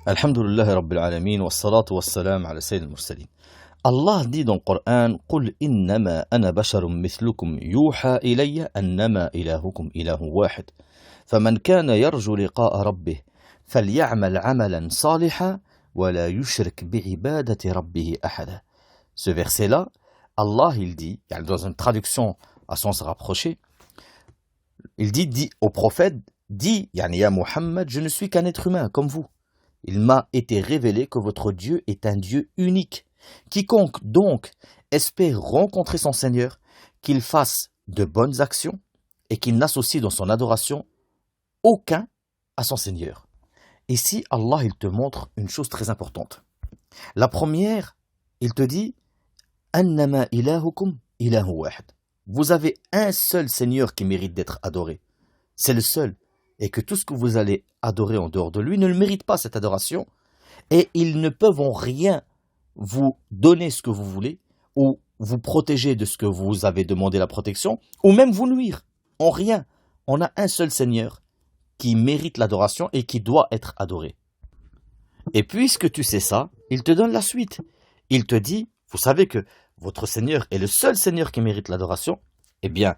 Alhamdulillah Rabbil Alamin wa salatu wa salam ala Sayyid al-Mursalin. Allah dit dans le Coran قل إنما أنا بشر مثلكم يوحى إلي أنما إلهكم إله واحد فمن كان يرجو لقاء ربه فليعمل عملا صالحا ولا يشرك بعبادة ربه أحدا. Ce verset-là, Allah il dit, dans une traduction à sens rapproché, il dit au prophète, dis, ya Muhammad, je ne suis qu'un être humain comme vous. Il m'a été révélé que votre Dieu est un Dieu unique. Quiconque donc espère rencontrer son Seigneur, qu'il fasse de bonnes actions et qu'il n'associe dans son adoration aucun à son Seigneur. Ici, Allah il te montre une chose très importante. La première, il te dit Annama ilahukum ilahu wahid. Vous avez un seul Seigneur qui mérite d'être adoré. C'est le seul. Et que tout ce que vous allez adorer en dehors de lui ne le mérite pas cette adoration. Et ils ne peuvent en rien vous donner ce que vous voulez, ou vous protéger de ce que vous avez demandé la protection, ou même vous nuire. En rien. On a un seul Seigneur qui mérite l'adoration et qui doit être adoré. Et puisque tu sais ça, il te donne la suite. Il te dit, vous savez que votre Seigneur est le seul Seigneur qui mérite l'adoration, eh bien,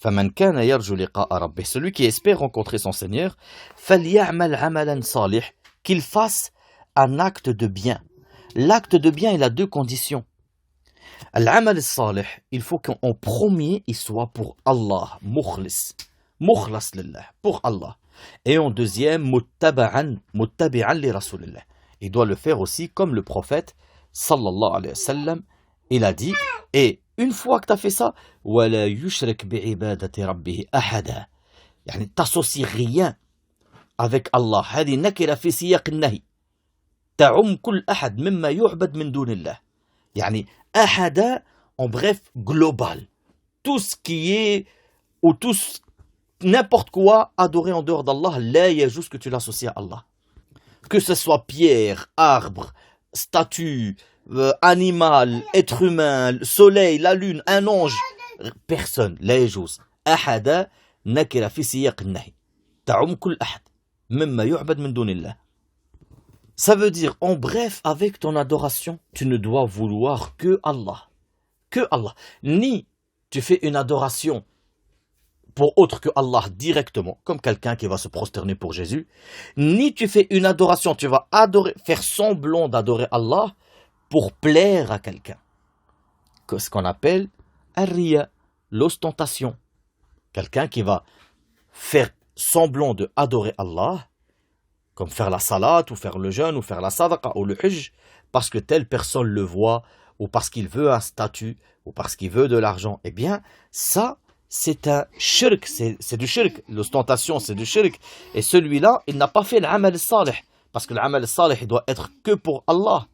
فَمَنْ كَانَ يَرْجُو لِقَاءَ رَبِّهِ, celui qui espère rencontrer son Seigneur, فَلْيَعْمَلْ عَمَلًا صَالِحًا, qu'il fasse un acte de bien. L'acte de bien, il a deux conditions. Al-amal salih, il faut qu'en premier, il soit pour Allah, mukhlis lillah, pour Allah. Et en deuxième, muttabi'an li rasulillah. Il doit le faire aussi comme le prophète, sallallahu alayhi wa sallam, il a dit, et une fois que tu as fait ça, وَلَا يُشْرِكْ بِعِبَادَةِ رَبِّهِ أَحَدًا, يعني t'associes rien avec Allah. هذه نكرة في سياق النهي تعم كل أحد مما يعبد من دون الله. يعني أحدا, en bref, global. Tout ce qui est, ou n'importe quoi adoré en dehors d'Allah, là, il y a juste que tu l'associes à Allah. Que ce soit pierre, arbre, statue, animal, être humain, soleil, la lune, un ange, personne, لا يجوز. أحدا نكرة في سياق النهي تعم كل أحد مما يعبد من دون الله. Ça veut dire, en bref, avec ton adoration, tu ne dois vouloir que Allah. Que Allah. Ni tu fais une adoration pour autre que Allah directement, comme quelqu'un qui va se prosterner pour Jésus, ni tu fais une adoration, tu vas adorer, faire semblant d'adorer Allah pour plaire à quelqu'un. Ce qu'on appelle ar-riya, l'ostentation. Quelqu'un qui va faire semblant de adorer Allah, comme faire la salat, ou faire le jeûne, ou faire la sadaqa, ou le hajj, parce que telle personne le voit, ou parce qu'il veut un statut, ou parce qu'il veut de l'argent. Eh bien, ça, c'est un shirk, c'est du shirk. L'ostentation, c'est du shirk. Et celui-là, il n'a pas fait l'amal salih, parce que l'amal salih, il doit être que pour Allah.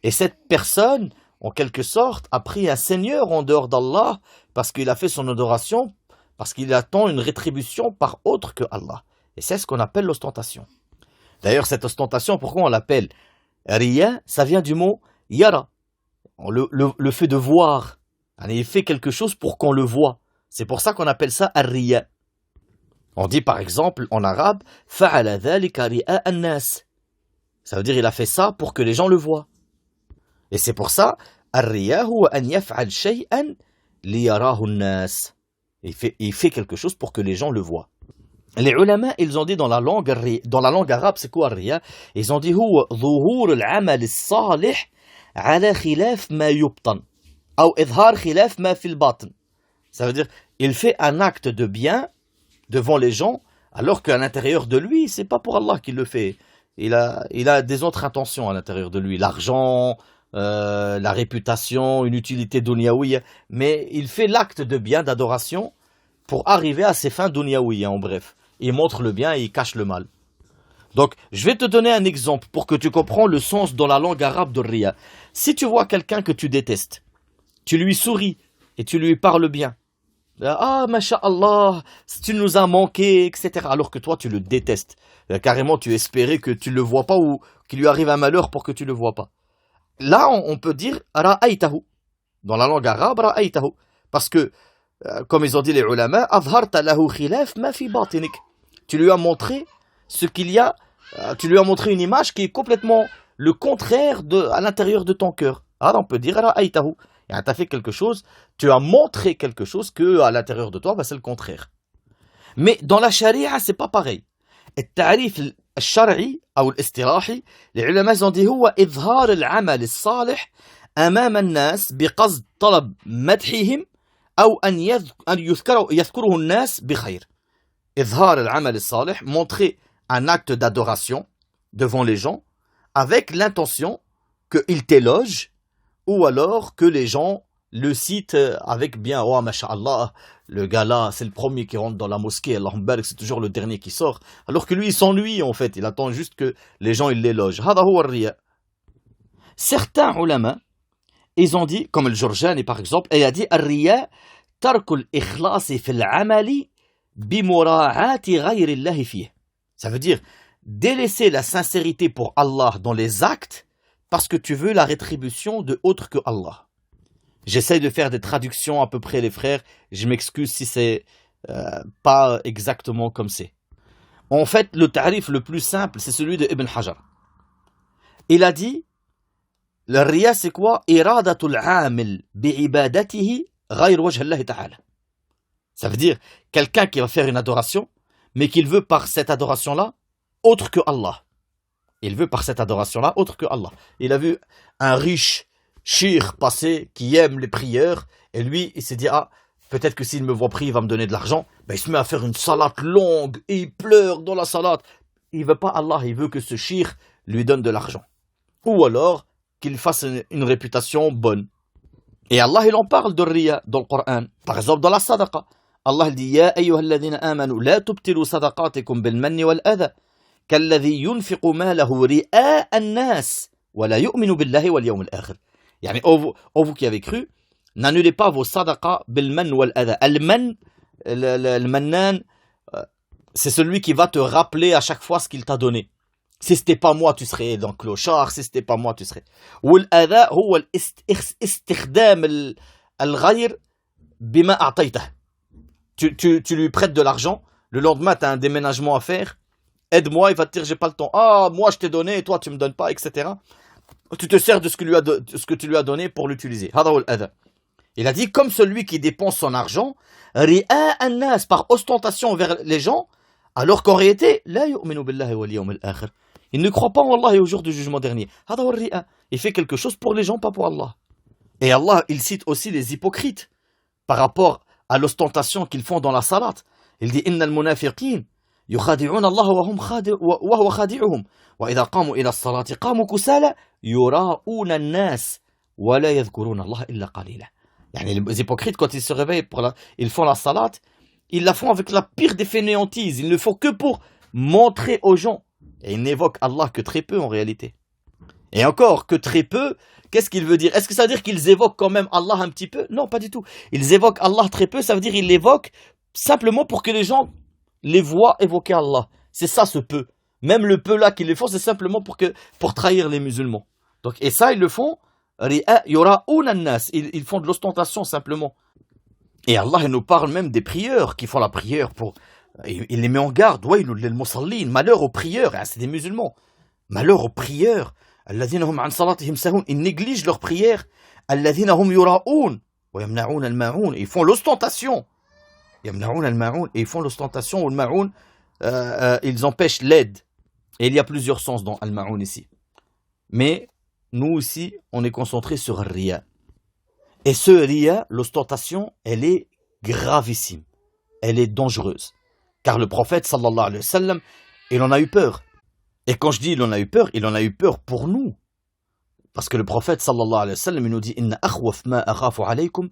Et cette personne, en quelque sorte, a pris un seigneur en dehors d'Allah, parce qu'il a fait son adoration, parce qu'il attend une rétribution par autre que Allah. Et c'est ce qu'on appelle l'ostentation. D'ailleurs, cette ostentation, pourquoi on l'appelle riya? Ça vient du mot yara, le fait de voir. Il fait quelque chose pour qu'on le voit. C'est pour ça qu'on appelle ça ar-riya. On dit par exemple en arabe fa'ala dhalika ri'a an-nas. Ça veut dire il a fait ça pour que les gens le voient. Et c'est pour ça ar-riya huwa an yaf'al shay'an liyarahu an-nas. Il fait quelque chose pour que les gens le voient. Les ulama, ils ont dit dans la langue arabe, c'est quoi ar-riya? Ils ont dit huwa dhuhur al-amal as-salih ala khilaf ma yubtan ou idhar khilaf ma fi al-batin. Ça veut dire il fait un acte de bien devant les gens alors qu'à l'intérieur de lui, c'est pas pour Allah qu'il le fait. Il a des autres intentions à l'intérieur de lui, l'argent, la réputation, une utilité dunyaouïa, mais il fait l'acte de bien, d'adoration pour arriver à ses fins dunyaouïa, en bref. Il montre le bien et il cache le mal. Donc, je vais te donner un exemple pour que tu comprends le sens dans la langue arabe de riya. Si tu vois quelqu'un que tu détestes, tu lui souris et tu lui parles bien. Ah, masha'Allah, tu nous as manqué, etc. Alors que toi, tu le détestes. Carrément, tu espérais que tu ne le vois pas ou qu'il lui arrive un malheur pour que tu ne le vois pas. Là, on peut dire ra'aytahu. Dans la langue arabe, ra'aytahu. Parce que, comme ils ont dit les ulama, azharta lahu khilaf ma fi batinik. Tu lui as montré ce qu'il y a Tu lui as montré une image qui est complètement le contraire à l'intérieur de ton cœur. Alors on peut dire, tu as fait quelque chose, tu as montré quelque chose que à l'intérieur de toi, c'est le contraire. Mais dans la charia, c'est pas pareil. التعريف الشرعي أو الاصطلاحي العلماء ont dit هو إظهار العمل الصالح أمام الناس بقصد طلب مدحهم أو أن يذكره الناس بخير. إظهار العمل الصالح, montrer un acte d'adoration devant les gens avec l'intention qu'ils t'élogent ou alors que les gens le citent avec bien, oh masha'Allah, le gars là, c'est le premier qui rentre dans la mosquée, Allahumma barik, c'est toujours le dernier qui sort, alors que lui il s'ennuie en fait, il attend juste que les gens ils l'élogent. Hada huwa ar-riya. Certains ulama, ils ont dit, comme le Jurjani par exemple, il a dit ar-riya tarkul ikhlasi fil amali bi mura'ati ghayri Allah fihi. Ça veut dire délaisser la sincérité pour Allah dans les actes parce que tu veux la rétribution de autre que Allah. J'essaye de faire des traductions à peu près, les frères. Je m'excuse si c'est pas exactement comme c'est. En fait, le tarif le plus simple, c'est celui de Ibn Hajar. Il a dit, le riya c'est quoi? Iradatul amil bi'ibadatihi ghayr wajh Allah ta'ala. Ça veut dire quelqu'un qui va faire une adoration, mais qu'il veut par cette adoration-là autre que Allah. Il veut par cette adoration-là autre que Allah. Il a vu un riche shir passé qui aime les prières et lui il s'est dit peut-être que s'il me voit prier il va me donner de l'argent. Il se met à faire une salate longue et il pleure dans la salate. Il veut pas Allah, il veut que ce shir lui donne de l'argent ou alors qu'il fasse une réputation bonne. Et Allah il en parle de riya dans le Coran, par exemple dans la sadaqa. Allah dit ya ayyuhalladhina amanu la tubtilu sadaqatikum bil manni wal adha kalladhi yunfiqu malahu ri'a an-nas wa la yu'minu billahi wal yawmil akhir. Yani, vous qui avez cru, n'annulez pas vos sadaqa bil man wal adha. Al-man, le mannan, c'est celui qui va te rappeler à chaque fois ce qu'il t'a donné. Si c'était pas moi, tu serais dans le clochard. Si c'était pas moi, tu serais. Wal adha, huwa al-istikhdam al-ghayr bima a'taytah. Tu lui prêtes de l'argent. Le lendemain, tu as un déménagement à faire. Aide-moi, il va te dire j'ai pas le temps. Moi je t'ai donné et toi tu me donnes pas, etc. Tu te sers de ce que tu lui as donné pour l'utiliser. Il a dit comme celui qui dépense son argent ri'a an-nas, par ostentation vers les gens, alors qu'en réalité la yu'minu billahi wal yawmil akhir. Il ne croit pas en Allah et au jour du jugement dernier. Il fait quelque chose pour les gens, pas pour Allah. Et Allah, il cite aussi les hypocrites par rapport à l'ostentation qu'ils font dans la salat. Il dit innal munafiqin يخادعون الله وهو خادعهم وإذا قاموا إلى الصلاة قاموا كسالى يراؤون الناس ولا يذكرون الله إلا قليلا. يعني les hypocrites quand ils se réveillent ils font la salat, ils la font avec la pire des fainéantises, ils ne font que pour montrer aux gens et ils n'évoquent Allah que très peu en réalité. Et encore que très peu, qu'est-ce qu'il veut dire? Est-ce que ça veut dire qu'ils évoquent quand même Allah un petit peu? Non, pas du tout. Ils évoquent Allah très peu, ça veut dire qu'ils l'évoquent simplement pour que les gens les voient évoquer Allah. C'est ça ce peu. Même le peu là qu'ils le font, c'est simplement pour trahir les musulmans. Donc, et ça, ils le font. Ils font de l'ostentation simplement. Et Allah il nous parle même des prieurs qui font la prière pour. Il les met en garde. Malheur aux prieurs. C'est des musulmans. Malheur aux prieurs. Ils négligent leurs prières. Ils font l'ostentation. Et ils font l'ostentation ou le ma'oun, ils empêchent l'aide. Et il y a plusieurs sens dans al-ma'oun ici. Mais nous aussi, on est concentré sur riya. Et ce riya, l'ostentation, elle est gravissime. Elle est dangereuse. Car le prophète, sallallahu alayhi wa sallam, il en a eu peur. Et quand je dis il en a eu peur pour nous. Parce que le prophète, sallallahu alayhi wa sallam, il nous dit inna akhwaf ma akhafu alaykum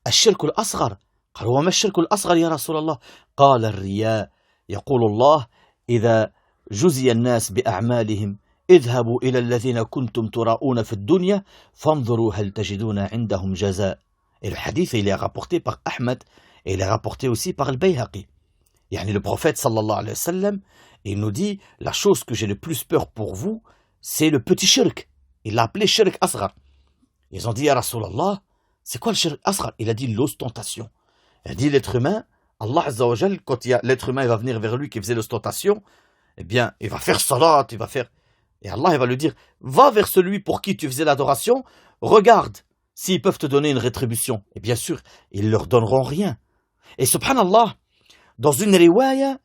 ash-shirk al-asghar. قال وما الشرك الأصغر يا رسول الله قال الرياء يقول الله إذا جزي الناس بأعمالهم اذهبوا إلى الذين كنتم تراؤون في الدنيا فانظروا هل تجدون عندهم جزاء. Et le hadith il est rapporté par Ahmed et il est rapporté aussi par al-Bayhaqi. Yani le prophète sallallahu alayhi wa sallam il nous dit la chose que j'ai le plus peur pour vous c'est le petit shirk. Il l'a appelé shirk asghar. Ils ont dit ya Rasulallah c'est quoi le shirk asghar? Il a dit l'ostentation. Il dit l'être humain, Allah Azza wa Jal, quand l'être humain il va venir vers lui qui faisait l'ostentation, eh bien, il va faire salat, il va faire... Et Allah, il va lui dire, va vers celui pour qui tu faisais l'adoration, regarde s'ils peuvent te donner une rétribution. Et bien sûr, ils leur donneront rien. Et subhanallah, dans une riwaya,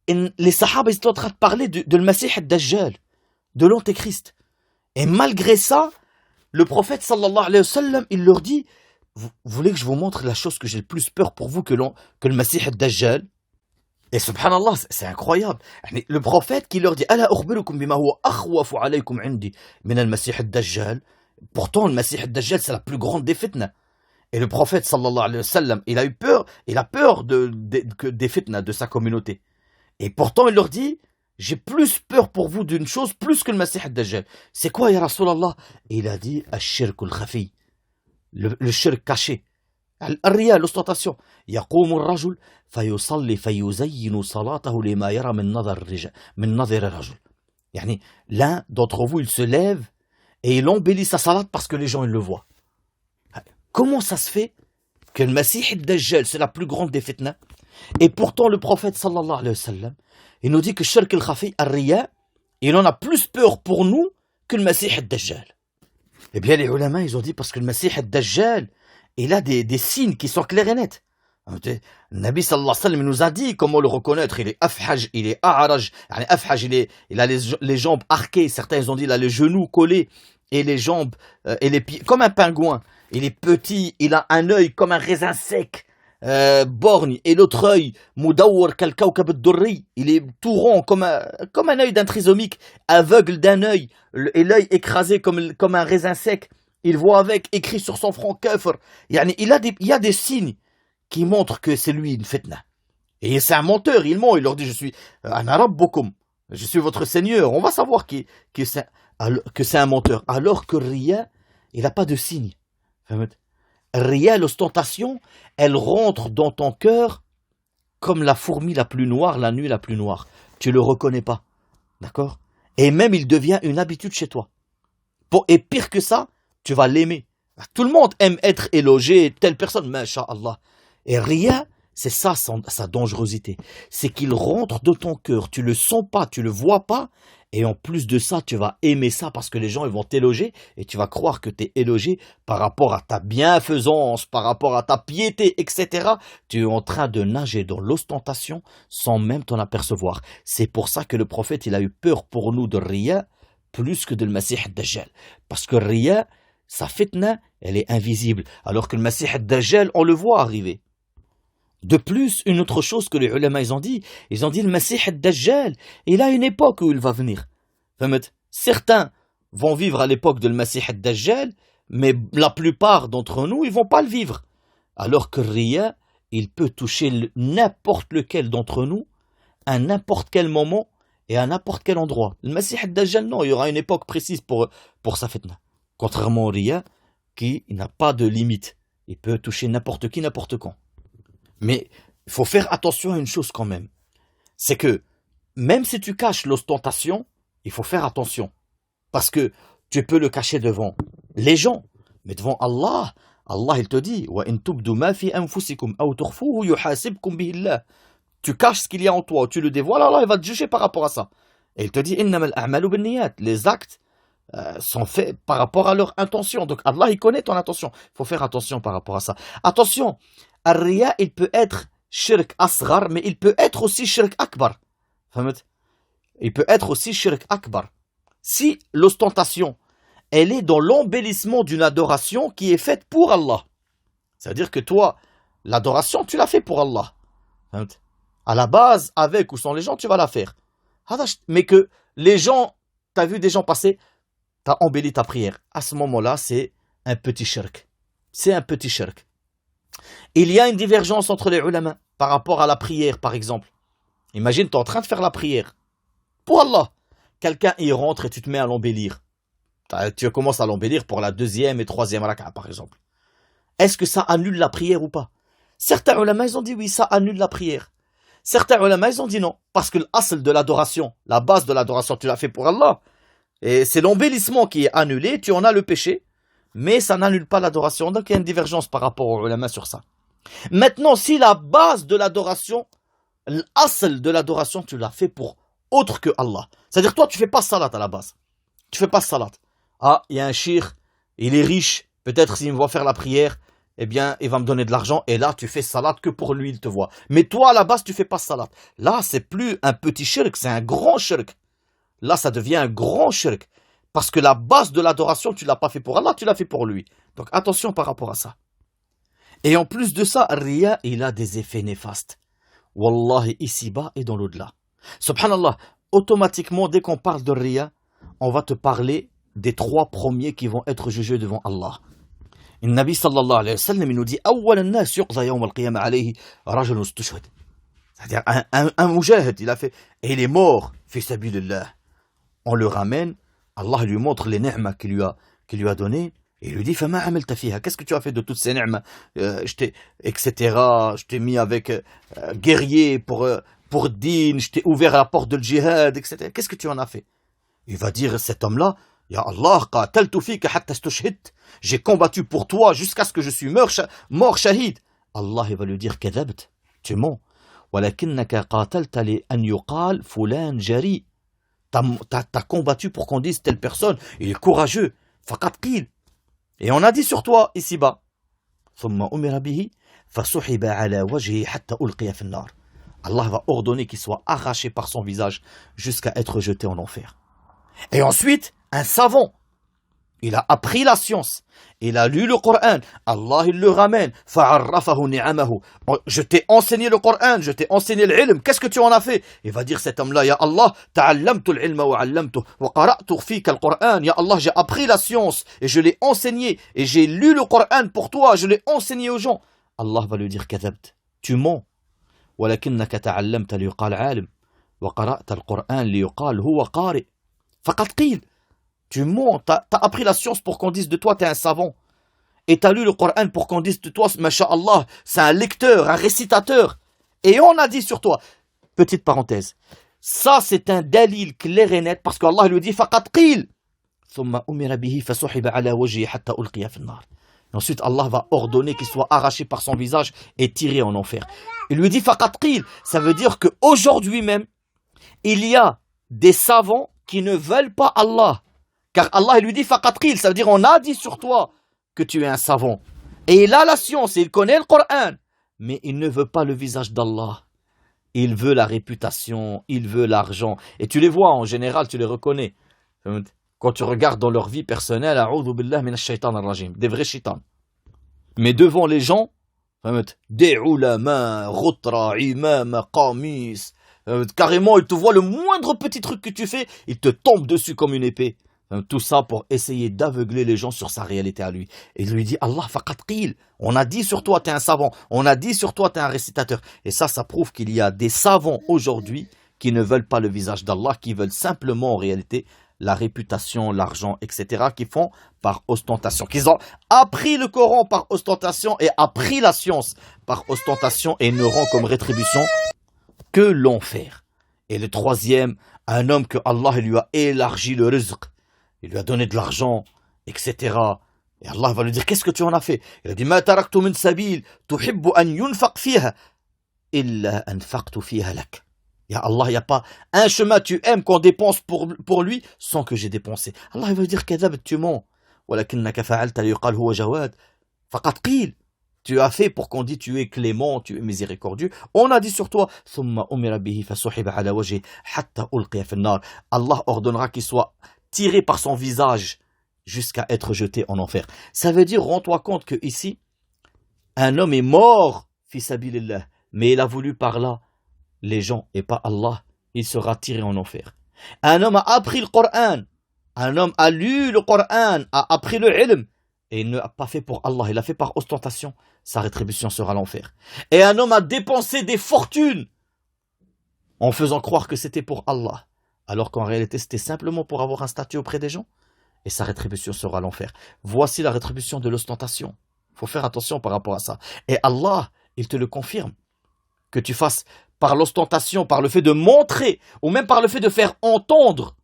les sahaba étaient en train de parler de le Masih ad-Dajjal, de l'Antéchrist. Et malgré ça, le prophète sallallahu alayhi wa sallam, il leur dit, vous voulez que je vous montre la chose que j'ai le plus peur pour vous que le Masih ad-Dajjal? Et subhanallah, c'est incroyable. Le prophète qui leur dit, Ala ukhbirukum bima huwa akhwafu alaykum indi min al-Masih ad-Dajjal. Pourtant, le Masih ad-Dajjal, c'est la plus grande des fitna. Et le prophète sallallahu alayhi wa sallam, il a peur des fitna de sa communauté. Et pourtant, il leur dit, j'ai plus peur pour vous d'une chose, plus que le Masih ad-Dajjal. C'est quoi, ya Rasulallah? Et il a dit, Ash-shirk al-khafi, le shirk caché. الرياء, l'ostentation. يقوم الرجل فيصلي فيزين صلاته لما يرى من نظر الرجل. يعني l'un d'entre vous, il se lève et il embellit sa salat parce que les gens ils le voient. Comment ça se fait que le Masih ad-Dajjal, c'est la plus grande des fitna, et pourtant le prophète sallallahu alayhi wa sallam, il nous dit que shirk al-khafi, al-riya, il en a plus peur pour nous que le Masih ad-Dajjal. Eh bien les ulama, ils ont dit parce que le Masih ad-Dajjal, il a des signes qui sont clairs et nets. Le Nabi sallallahu alayhi wa sallam nous a dit comment le reconnaître. Il est afhaj, il est a'raj. Afhaj, il a les jambes arquées. Certains ils ont dit il a les genoux collés et les jambes et les pieds comme un pingouin. Il est petit, il a un œil comme un raisin sec, borgne, et l'autre œil mudawwar kal kawkab ad-durri. Il est tout rond comme un œil d'un trisomique, aveugle d'un œil et l'œil écrasé comme un raisin sec. Il voit avec, écrit sur son front, kafr. Il y a des signes qui montrent que c'est lui une fitna. Et c'est un menteur, il ment, il leur dit, je suis un arabe bokum, je suis votre seigneur. On va savoir que c'est un menteur. Alors que Riya, il n'a pas de signe. Riya, l'ostentation, elle rentre dans ton cœur comme la fourmi la plus noire, la nuit la plus noire. Tu le reconnais pas. D'accord? Et même il devient une habitude chez toi. Et pire que ça, tu vas l'aimer. Tout le monde aime être élogé, telle personne, masha'Allah. Et Riya, c'est ça sa dangerosité. C'est qu'il rentre dans ton cœur, tu le sens pas, tu le vois pas, et en plus de ça, tu vas aimer ça parce que les gens ils vont t'éloger, et tu vas croire que tu es élogé par rapport à ta bienfaisance, par rapport à ta piété, etc. Tu es en train de nager dans l'ostentation sans même t'en apercevoir. C'est pour ça que le prophète, il a eu peur pour nous de Riya, plus que de le Masih ad-Dajjal. Parce que Riya, sa fitna, elle est invisible, alors que le Masih ad-Dajjal, on le voit arriver. De plus, une autre chose que les ulama ils ont dit le Masih ad-Dajjal, il a une époque où il va venir. Certains vont vivre à l'époque de le Masih ad-Dajjal, mais la plupart d'entre nous, ils vont pas le vivre. Alors que Riya, il peut toucher n'importe lequel d'entre nous, à n'importe quel moment et à n'importe quel endroit. Le Masih ad-Dajjal, non, il y aura une époque précise pour sa fitna. Contrairement au Riya, qui n'a pas de limite. Il peut toucher n'importe qui, n'importe quand. Mais il faut faire attention à une chose quand même. C'est que, même si tu caches l'ostentation, il faut faire attention. Parce que tu peux le cacher devant les gens. Mais devant Allah, Allah il te dit, وَإِن تُبْدُوا مَا فِي أَنفُسِكُمْ أَوْ تُخْفُوهُ يُحَاسِبْكُمْ بِهِ اللَّهُ. Tu caches ce qu'il y a en toi, tu le dévoiles, Allah il va te juger par rapport à ça. Et il te dit, إِنَّمَا الْأَعْمَالُ بِالنِّيَّاتِ. Les actes sont faits par rapport à leur intention. Donc Allah, il connaît ton intention. Il faut faire attention par rapport à ça. Attention, Ar-Riya, il peut être shirk asghar, mais il peut être aussi shirk akbar. Il peut être aussi shirk akbar. Si l'ostentation, elle est dans l'embellissement d'une adoration qui est faite pour Allah. C'est-à-dire que toi, l'adoration, tu l'as fait pour Allah. À la base, avec ou sans les gens, tu vas la faire. Mais que les gens, tu as vu des gens passer, tu as embelli ta prière. À ce moment-là, c'est un petit shirk. C'est un petit shirk. Il y a une divergence entre les ulama par rapport à la prière, par exemple. Imagine, tu es en train de faire la prière. Pour Allah. Quelqu'un y rentre et tu te mets à l'embellir. Tu commences à l'embellir pour la 2e et 3e raka'a, par exemple. Est-ce que ça annule la prière ou pas? Certains ulama, ils ont dit oui, ça annule la prière. Certains ulama, ils ont dit non. Parce que l'asl de l'adoration, la base de l'adoration, tu l'as fait pour Allah. Et c'est l'embellissement qui est annulé, tu en as le péché, mais ça n'annule pas l'adoration. Donc il y a une divergence par rapport aux ulama sur ça. Maintenant, si la base de l'adoration, l'asl de l'adoration, tu l'as fait pour autre que Allah. C'est-à-dire, toi, tu fais pas salat à la base. Tu fais pas salat. Ah, il y a un shir, il est riche, peut-être s'il me voit faire la prière, eh bien, il va me donner de l'argent, et là, tu fais salat que pour lui, il te voit. Mais toi, à la base, tu fais pas salat. Là, c'est plus un petit shirk, c'est un grand shirk. Là, ça devient un grand shirk. Parce que la base de l'adoration, tu l'as pas fait pour Allah, tu l'as fait pour lui. Donc, attention par rapport à ça. Et en plus de ça, Riya, il a des effets néfastes. Wallahi, ici-bas et dans l'au-delà. Subhanallah, automatiquement, dès qu'on parle de Riya, on va te parler des 3 premiers qui vont être jugés devant Allah. Le Nabi sallallahu alayhi wa sallam, il nous dit أول الناس يقضى يوم القيامة عليه رجل استشهد. C'est-à-dire un mujahid, il a fait, et il est mort, fi sabilillah. On le ramène, Allah lui montre les ni'mas qu'il lui a donné, et il lui dit فما عملت فيها, qu'est-ce que tu as fait de toutes ces ni'mas, etc. Je t'ai mis avec guerrier pour din, je t'ai ouvert la porte de djihad, etc. Qu'est-ce que tu en as fait? Il va dire, cet homme-là, Ya Allah, qataltu fika hatta stushhid. J'ai combattu pour toi jusqu'à ce que je suis mort shahid. Allah, il va lui dire, kadhabt, tu mens. Walakinnaka qatalta li an yuqal fulan jari. T'as combattu pour qu'on dise telle personne, il est courageux. Faqat qil. Et on a dit sur toi, ici-bas. Thumma umira bihi, fasuhiba ala wajhi hatta ulqiya fi an-nar. Allah va ordonner qu'il soit arraché par son visage jusqu'à être jeté en enfer. Et ensuite, un savant, il a appris la science, il a lu le Coran, Allah il le ramène, fa'arrafahu ni'amahu. Je t'ai enseigné le Coran, je t'ai enseigné l'ilm, qu'est-ce que tu en as fait? Il va dire cet homme-là, Ya Allah, ta'allamtu l'ilma wa 'allamtu wa qara'tu fika al-Coran. Ya Allah, j'ai appris la science et je l'ai enseigné et j'ai lu le Coran pour toi, je l'ai enseigné aux gens. Allah va lui dire, kadhabt, tu mens. Walakinnaka ta'allamta liyuqal 'alim wa qara'ta al-Coran liyuqal huwa qari'. Faqat qil. Tu mens, t'as appris la science pour qu'on dise de toi t'es un savant. Et t'as lu le Coran pour qu'on dise de toi, masha'Allah, c'est un lecteur, un récitateur. Et on a dit sur toi, petite parenthèse, ça c'est un dalil clair et net parce qu'Allah lui dit faqat qil. Thumma umira bihi fasuhiba ala wajhi hatta ulqiya fi an-nar. Ensuite Allah va ordonner qu'il soit arraché par son visage et tiré en enfer. Il lui dit faqat qil, ça veut dire qu'aujourd'hui même, il y a des savants qui ne veulent pas Allah. Car Allah lui dit faqat qil, ça veut dire on a dit sur toi que tu es un savant. Et il a la science, il connaît le Coran, mais il ne veut pas le visage d'Allah. Il veut la réputation, il veut l'argent. Et tu les vois en général, tu les reconnais. Quand tu regardes dans leur vie personnelle, a'udhu billah minash shaitan ar-rajim, des vrais shaitans. Mais devant les gens, des ulama, rutra, imam, qamis, carrément, ils te voient le moindre petit truc que tu fais, ils te tombent dessus comme une épée. Tout ça pour essayer d'aveugler les gens sur sa réalité à lui. Et il lui dit, Allah faqat qil. On a dit sur toi, t'es un savant. On a dit sur toi, t'es un récitateur. Et ça prouve qu'il y a des savants aujourd'hui qui ne veulent pas le visage d'Allah, qui veulent simplement en réalité la réputation, l'argent, etc., qui font par ostentation. Qu'ils ont appris le Coran par ostentation et appris la science par ostentation et n'auront comme rétribution que l'enfer. Et le troisième, un homme que Allah lui a élargi le rizq. Il lui a donné de l'argent, etc. Et Allah va lui dire, qu'est-ce que tu en as fait? Il a dit, ma taraktu min sabil, tuhibbu an yunfaq fiha, illa anfaqtu fiha lak. Ya Allah, il n'y a pas un chemin, tu aimes qu'on dépense pour lui, sans que j'ai dépensé. Allah va lui dire, kadhab, tu mens. Walakinnaka fa'alta liyuqal huwa jawad. Faqat qil. Tu as fait pour qu'on dise tu es clément, tu es miséricordieux. On a dit sur toi, thumma umira bihi fasuhiba ala wajhi hatta ulqiya fi an-nar. Allah ordonnera qu'il soit tiré par son visage jusqu'à être jeté en enfer. Ça veut dire, rends-toi compte que ici, un homme est mort, fi sabilillah, mais il a voulu par là les gens et pas Allah, il sera tiré en enfer. Un homme a appris le Coran, un homme a lu le Coran, a appris le ilm, et il ne l'a pas fait pour Allah, il l'a fait par ostentation, sa rétribution sera l'enfer. Et un homme a dépensé des fortunes en faisant croire que c'était pour Allah, alors qu'en réalité c'était simplement pour avoir un statut auprès des gens, et sa rétribution sera l'enfer. Voici la rétribution de l'ostentation. Il faut faire attention par rapport à ça. Et Allah, il te le confirme. Que tu fasses par l'ostentation, par le fait de montrer, ou même par le fait de faire entendre,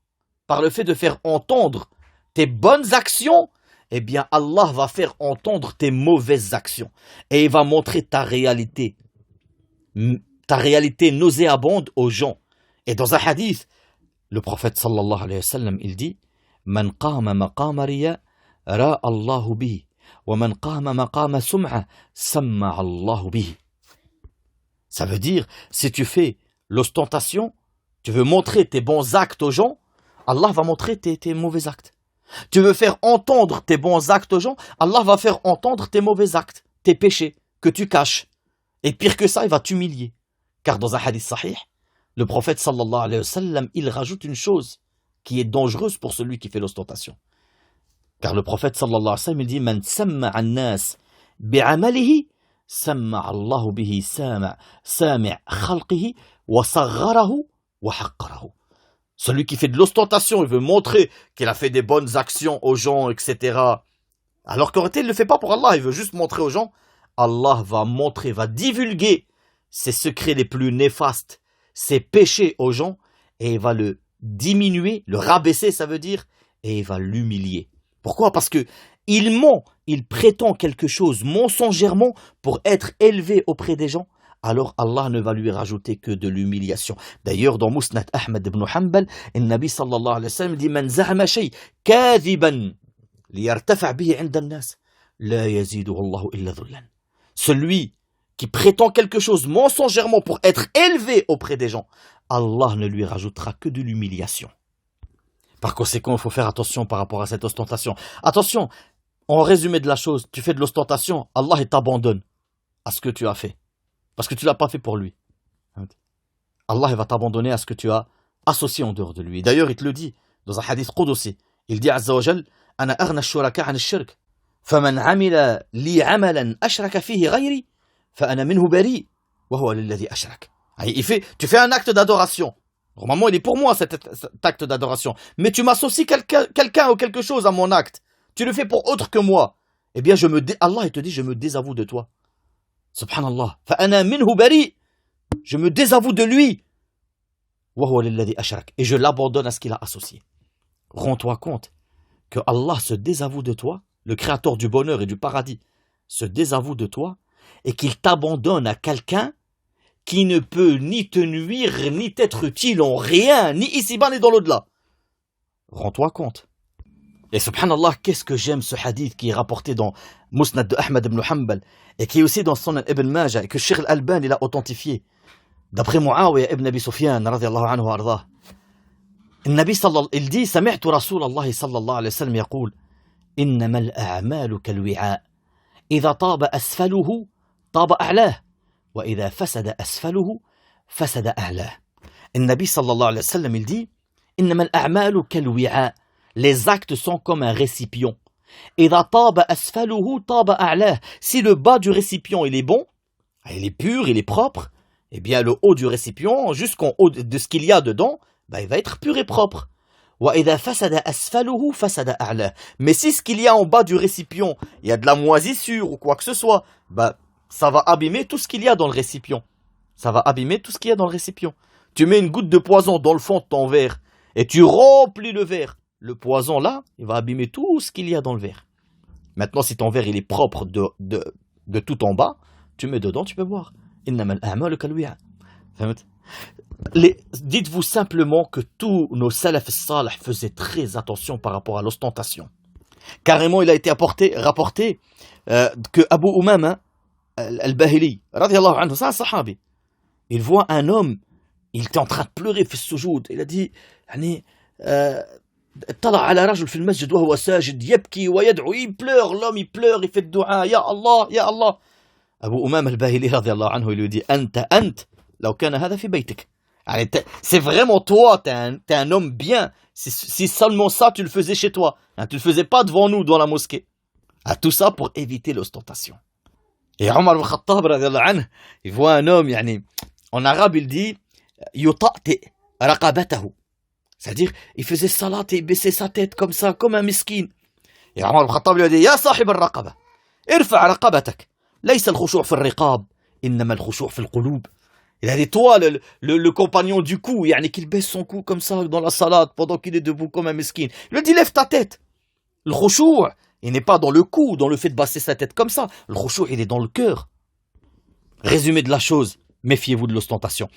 tes bonnes actions, eh bien Allah va faire entendre tes mauvaises actions. Et il va montrer ta réalité nauséabonde aux gens. Et dans un hadith, Le prophète sallallahu alayhi wa sallam, il dit Man qama maqama riya, ra Allahu bihi, wa man qama maqama sum'a, samma Allahu bihi. Ça veut dire, si tu fais l'ostentation, tu veux montrer tes bons actes aux gens, Allah va montrer tes mauvais actes. Tu veux faire entendre tes bons actes aux gens, Allah va faire entendre tes mauvais actes, tes péchés que tu caches. Et pire que ça, il va t'humilier. Car dans un hadith sahih, le prophète sallallahu alayhi wa sallam, il rajoute une chose qui est dangereuse pour celui qui fait l'ostentation. Car le prophète sallallahu alayhi wa sallam, il dit Man samma an-nas bi'amalihi, samma Allahu bihi sami' khalqihi wa sagharahu wa haqqarahu. Celui qui fait de l'ostentation, il veut montrer qu'il a fait des bonnes actions aux gens, etc. Alors qu'en réalité, il ne le fait pas pour Allah, il veut juste montrer aux gens. Allah va montrer, va divulguer ses secrets les plus néfastes, ses péchés aux gens, et il va le diminuer, le rabaisser, ça veut dire, et il va l'humilier. Pourquoi? Parce que il ment, il prétend quelque chose mensongèrement pour être élevé auprès des gens. Alors Allah ne va lui rajouter que de l'humiliation. D'ailleurs, dans Musnad Ahmad ibn Hanbal, le Nabi sallallahu alayhi wa sallam dit Man zahama shay kadhiban liyartafa bihi 'inda an-nas la yaziduhu Allahu illa dhullan. Celui qui prétend quelque chose mensongèrement pour être élevé auprès des gens, Allah ne lui rajoutera que de l'humiliation. Par conséquent, il faut faire attention par rapport à cette ostentation. Attention, en résumé de la chose, tu fais de l'ostentation, Allah t'abandonne à ce que tu as fait. Parce que tu ne l'as pas fait pour lui. Allah va t'abandonner à ce que tu as associé en dehors de lui. D'ailleurs, il te le dit dans un hadith qudsi. Il dit Azza wa Jal Ana aghna ash-shuraka 'an ash-shirk. Faman 'amila li 'amalan ashraka fihi ghayri, fa ana minhu bari, wa huwa lilladhi ashrak. Tu fais un acte d'adoration. Normalement, il est pour moi cet acte d'adoration. Mais tu m'associes quelqu'un ou quelque chose à mon acte. Tu le fais pour autre que moi. Eh bien, Allah il te dit, je me désavoue de toi. Subhanallah. Fa'ana minhu bari. Je me désavoue de lui. Wa huwa lilladhi ashrak. Et je l'abandonne à ce qu'il a associé. Rends-toi compte que Allah se désavoue de toi, le créateur du bonheur et du paradis, se désavoue de toi, et qu'il t'abandonne à quelqu'un qui ne peut ni te nuire, ni t'être utile en rien, ni ici-bas, ni dans l'au-delà. Rends-toi compte. Et subhanallah, qu'est-ce que j'aime ce hadith qui est rapporté dans Musnad de Ahmad ibn Hanbal et qui est aussi dans Sunan ibn Majah et que Sheikh al-Albani l'a authentifié. D'après Muawiyah ibn Abi Sufyan, radiyallahu anhu wa ardah. النبي il dit سمعت رسول الله صلى الله عليه وسلم يقول إنما الأعمال كالوعاء إذا طاب أسفله طاب أعلاه وإذا فسد أسفله فسد أعلاه. النبي صلى الله عليه وسلم il dit إنما الأعمال كالوعاء. Les actes sont comme un récipient. إذا طاب أسفله طاب أعلاه. Si le bas du récipient il est bon, il est pur, il est propre, eh bien le haut du récipient, jusqu'en haut de ce qu'il y a dedans, il va être pur et propre. وَإِذَا فَسَدَ أَسْفَلُهُ فَسَدَ أَعْلَاهُ. Mais si ce qu'il y a en bas du récipient, il y a de la moisissure ou quoi que ce soit, ça va abîmer tout ce qu'il y a dans le récipient. Ça va abîmer tout ce qu'il y a dans le récipient. Tu mets une goutte de poison dans le fond de ton verre et tu remplis le verre. Le poison là, il va abîmer tout ce qu'il y a dans le verre. Maintenant, si ton verre il est propre de tout en bas, tu mets dedans, tu peux boire. إِنَّمَا الْأَعْمَالُ كَالْوِعَاءِ. Dites-vous simplement que tous nos salaf salih faisaient très attention par rapport à l'ostentation. Carrément, il a été rapporté que Abu Umama al-Bahili, radiyallahu anhu, c'est un sahabi, il voit un homme, il était en train de pleurer, fait sujoud. Il a dit, طلع على رجل في المسجد وهو ساجد يبكي ويدعو. Il pleure, l'homme il pleure, il fait dua, ya Allah, ya Allah. Abu Umama al-Bahili, radiyallahu anhu, il lui dit, أنت لو كان هذا في بيتك. C'est vraiment toi, t'es un homme bien. Si seulement ça, tu le faisais chez toi. Tu le faisais pas devant nous, dans la mosquée. Tout ça pour éviter l'ostentation. Et Omar ibn Khattab, radiyallahu anhu, il voit un homme, en arabe, il dit, yuta'ti raqabatahu. C'est-à-dire, il faisait salat et il baissait sa tête comme ça, comme un miskin. Et Omar ibn Khattab lui a dit, ya sahib al-raqaba, irfa' raqabatak. Laysa al-khushu' fi al-riqab, innama al-khushu' fi al-qulub. Il a dit, toi, le compagnon du cou, qu'il baisse son cou comme ça dans la salade pendant qu'il est debout comme un mesquin. Il lui dit, lève ta tête. Le khushu', il n'est pas dans le cou, dans le fait de baisser sa tête comme ça. Le khushu', il est dans le cœur. Résumé de la chose, méfiez-vous de l'ostentation.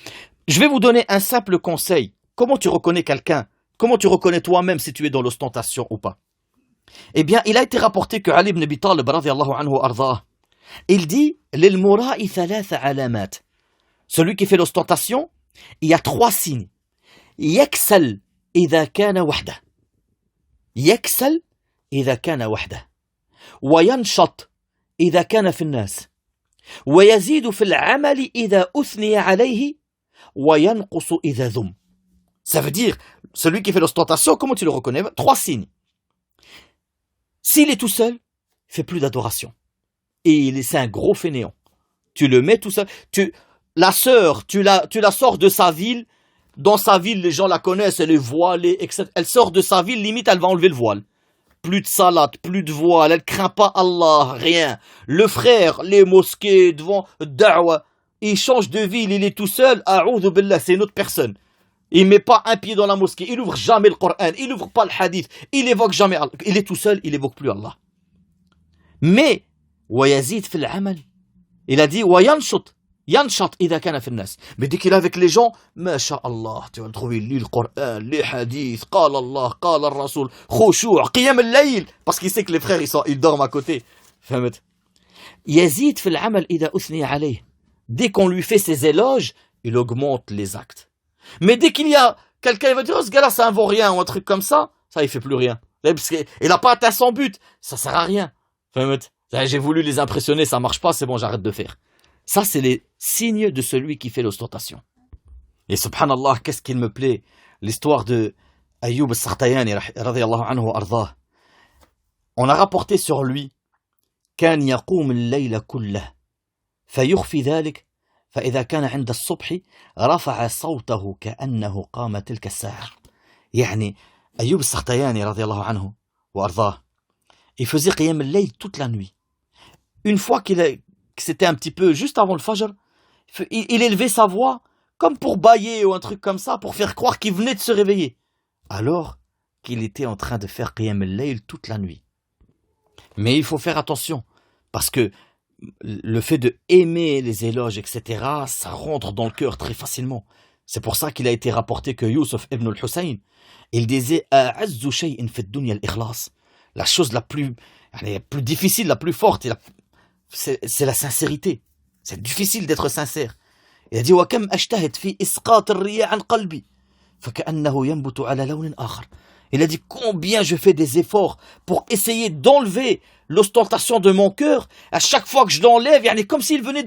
Je vais vous donner un simple conseil comment tu reconnais quelqu'un? Comment tu reconnais toi-même si tu es dans l'ostentation ou pas? Eh bien, il a été rapporté que Ali ibn Abi Talib, radiyallahu anhu ardah, il dit lil mura'i thalatha alamat. Celui qui fait l'ostentation, il y a 3 signes. Yaksal idha kana wahda. Yaksal idha kana wahda. Wa yanshat idha kana fi an-nas. Wa yazidu fi al-'amali idha uthniya alayhi. Wa yanqusu idha dhum. Ça veut dire, celui qui fait l'ostentation, comment tu le reconnais? 3 signes. S'il est tout seul, il fait plus d'adoration. Et c'est un gros fainéant. Tu le mets tout seul. La sœur, tu la sors de sa ville. Dans sa ville, les gens la connaissent, elle est voilée, etc. Elle sort de sa ville, limite, elle va enlever le voile. Plus de salade, plus de voile, elle craint pas Allah, rien. Le frère, les mosquées, devant da'wa, il change de ville, il est tout seul, a'oudhu billah, c'est une autre personne. Il met pas un pied dans la mosquée, il ouvre jamais le Coran, il ouvre pas le hadith, il évoque jamais Allah. Il est tout seul, il évoque plus Allah. Mais, wa yazid fil amal. Il a dit, wa yanshut. Yanshat idha kana fi nas. Mais dès qu'il est avec les gens, masha'Allah, tu vas le trouver, il lit le Coran, les hadiths, qala Allah, qala al-Rasul, khushu', qiyam al-layl, parce qu'il sait que les frères, ils dorment à côté. Fahmet? Yazid fil amal idha uthniya alayh. Dès qu'on lui fait ses éloges, il augmente les actes. Mais dès qu'il y a quelqu'un, il va dire, oh, ce gars-là, ça ne vaut rien, ou un truc comme ça, il fait plus rien. Parce qu'il n'a pas atteint son but, ça sert à rien. J'ai voulu les impressionner, ça marche pas, c'est bon, j'arrête de faire. Ça, c'est les signes de celui qui fait l'ostentation. Et subhanallah, qu'est-ce qu'il me plaît, l'histoire de Ayyub al-Sakhtayani, radiyallahu anhu ardah. On a rapporté sur lui, كان يقوم الليل كله فيخفي ذلك فإذا كان عند الصبح رفع صوته كأنه قام تلك الساعة. يعني أيوب السختياني رضي الله عنه وأرضاه, il faisait qiyam al-layl toute la nuit. Une fois que c'était un petit peu juste avant le fajr, il élevait sa voix comme pour bâiller ou un truc comme ça, pour faire croire qu'il venait de se réveiller, alors qu'il était en train de faire qiyam al-layl toute la nuit. Mais il faut faire attention, parce que le fait de aimer les éloges, etc., ça rentre dans le cœur très facilement. C'est pour ça qu'il a été rapporté que Youssef ibn al-Hussein, il disait A'azzu shay'in fi ad-dunya al-ikhlas. La chose la plus difficile, la plus forte, c'est la sincérité. C'est difficile d'être sincère. Il a dit Wa kam ajtahid fi isqat ar-riya' an qalbi faka'annahu yanbutu ala lawnin akhar. Il a dit combien je fais des efforts pour essayer d'enlever l'ostentation de mon cœur. À chaque fois que je l'enlève, comme s'il venait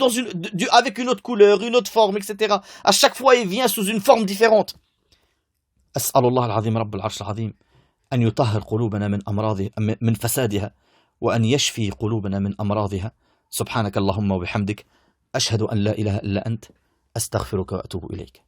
avec une autre couleur, une autre forme, etc. À chaque fois, il vient sous une forme différente. أسأل الله العظيم رب العرش العظيم أن يطهر قلوبنا من فسادها وأن يشفي قلوبنا من أمراضها. سبحانك اللهم وبحمدك أشهد أن لا إله إلا أنت أستغفرك وأتوب إليك.